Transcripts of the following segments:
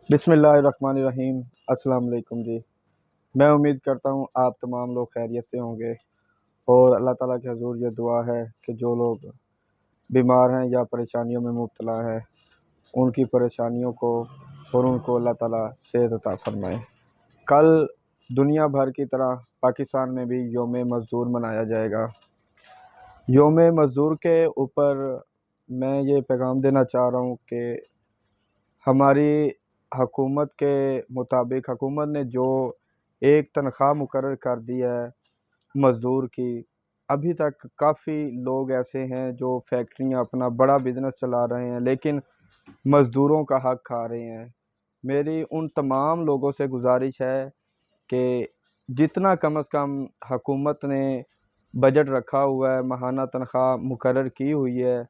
बिस्मिल्लाहिर्रहमानिर्रहीम। अस्सलाम वालेकुम जी। मैं उम्मीद करता हूँ आप तमाम लोग खैरियत से होंगे और अल्लाह ताला के हज़ूर ये दुआ है कि जो लोग बीमार हैं या परेशानियों में मुब्तला हैं उनकी परेशानियों को और उनको अल्लाह ताला सेहत अता फरमाए। कल दुनिया भर की तरह पाकिस्तान में भी यौम मज़दूर मनाया जाएगा। यौम मज़दूर के ऊपर मैं ये पैगाम देना चाह रहा हूँ कि हमारी हुकूमत के मुताबिक हुकूमत ने जो एक तनख्वाह मुकर्रर कर दी है मज़दूर की, अभी तक काफ़ी लोग ऐसे हैं जो फैक्ट्रियां अपना बड़ा बिज़नेस चला रहे हैं लेकिन मज़दूरों का हक़ खा रहे हैं। मेरी उन तमाम लोगों से गुजारिश है कि जितना कम से कम हुकूमत ने बजट रखा हुआ है, माहाना तनख्वाह मुकर्रर की हुई है,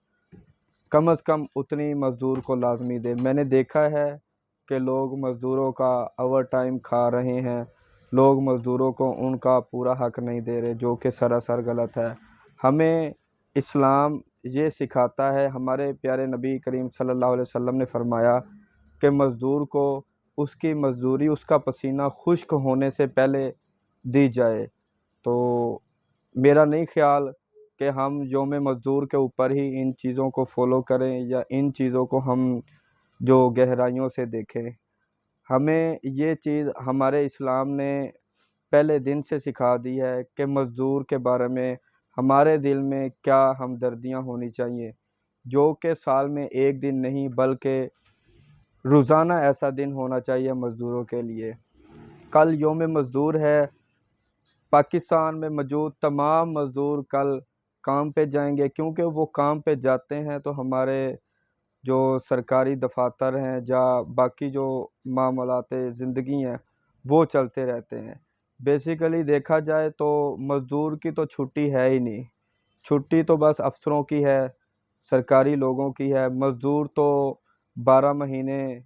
कम से कम उतनी मज़दूर को लाजमी दे। मैंने देखा है कि लोग मज़दूरों का ओवर टाइम खा रहे हैं, लोग मज़दूरों को उनका पूरा हक़ नहीं दे रहे, जो कि सरासर गलत है। हमें इस्लाम ये सिखाता है, हमारे प्यारे नबी करीम सल्लल्लाहु अलैहि वसल्लम ने फरमाया कि मज़दूर को उसकी मज़दूरी उसका पसीना खुश्क होने से पहले दी जाए। तो मेरा नहीं ख़्याल कि हम यौम मज़दूर के ऊपर ही इन चीज़ों को फ़ॉलो करें या इन चीज़ों को हम जो गहराइयों से देखें। हमें ये चीज़ हमारे इस्लाम ने पहले दिन से सिखा दी है कि मज़दूर के बारे में हमारे दिल में क्या हमदर्दियाँ होनी चाहिए, जो कि साल में एक दिन नहीं बल्कि रोज़ाना ऐसा दिन होना चाहिए मज़दूरों के लिए। कल यौम मज़दूर है। पाकिस्तान में मौजूद तमाम मज़दूर कल काम पे जाएंगे, क्योंकि वो काम पे जाते हैं तो हमारे जो सरकारी दफातर हैं या बाकी जो मामलाते ज़िंदगी हैं वो चलते रहते हैं। बेसिकली देखा जाए तो मज़दूर की तो छुट्टी है ही नहीं, छुट्टी तो बस अफसरों की है, सरकारी लोगों की है। मज़दूर तो 12 महीने,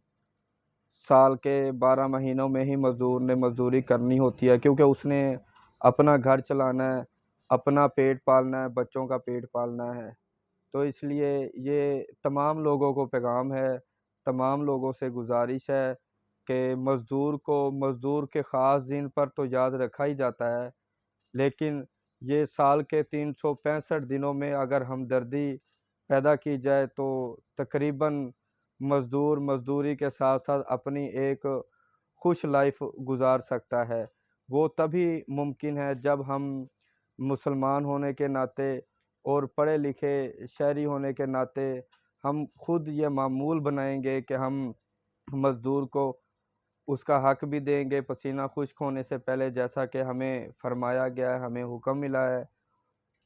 साल के 12 महीनों में ही मज़दूर ने मज़दूरी करनी होती है, क्योंकि उसने अपना घर चलाना है, अपना पेट पालना है, बच्चों का पेट पालना है। तो इसलिए ये तमाम लोगों को पैगाम है, तमाम लोगों से गुजारिश है कि मज़दूर को मज़दूर के ख़ास दिन पर तो याद रखा ही जाता है, लेकिन ये साल के 365 दिनों में अगर हमदर्दी पैदा की जाए तो तकरीबन मज़दूर मज़दूरी के साथ साथ अपनी एक खुश लाइफ गुजार सकता है। वो तभी मुमकिन है जब हम मुसलमान होने के नाते और पढ़े लिखे शहरी होने के नाते हम खुद ये मामूल बनाएंगे कि हम मज़दूर को उसका हक़ भी देंगे पसीना खुश्क होने से पहले, जैसा कि हमें फरमाया गया है, हमें हुक्म मिला है।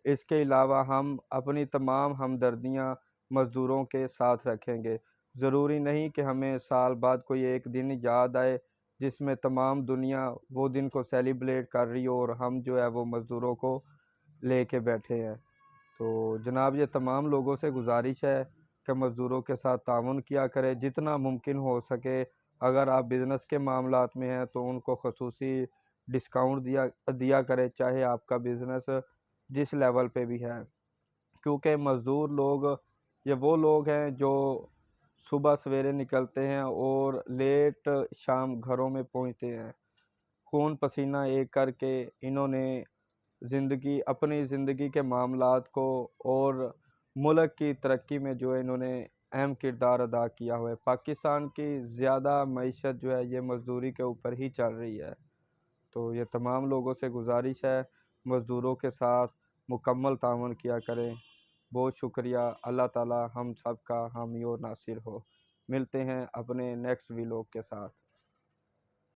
इसके अलावा हम अपनी तमाम हमदर्दियाँ मज़दूरों के साथ रखेंगे। ज़रूरी नहीं कि हमें साल बाद कोई एक दिन याद आए जिसमें तमाम दुनिया वो दिन को सेलिब्रेट कर रही हो और हम जो है वो मज़दूरों को लेके बैठे हैं। तो जनाब, ये तमाम लोगों से गुजारिश है कि मज़दूरों के साथ ताउन किया करें जितना मुमकिन हो सके। अगर आप बिज़नेस के मामलात में हैं तो उनको ख़ुसूसी डिस्काउंट दिया दिया करें, चाहे आपका बिज़नेस जिस लेवल पे भी है, क्योंकि मज़दूर लोग ये वो लोग हैं जो सुबह सवेरे निकलते हैं और लेट शाम घरों में पहुंचते हैं। खून पसीना एक करके इन्होंने अपनी ज़िंदगी के मामलात को और मुल्क की तरक्की में जो है इन्होंने अहम किरदार अदा किया हुआ है। पाकिस्तान की ज़्यादा मईशत जो है ये मज़दूरी के ऊपर ही चल रही है। तो ये तमाम लोगों से गुजारिश है मज़दूरों के साथ मुकम्मल ताउन किया करें। बहुत शुक्रिया। अल्लाह ताला हम सब का हामी और नासिर हो। मिलते हैं अपने नेक्स्ट व्लॉग के साथ।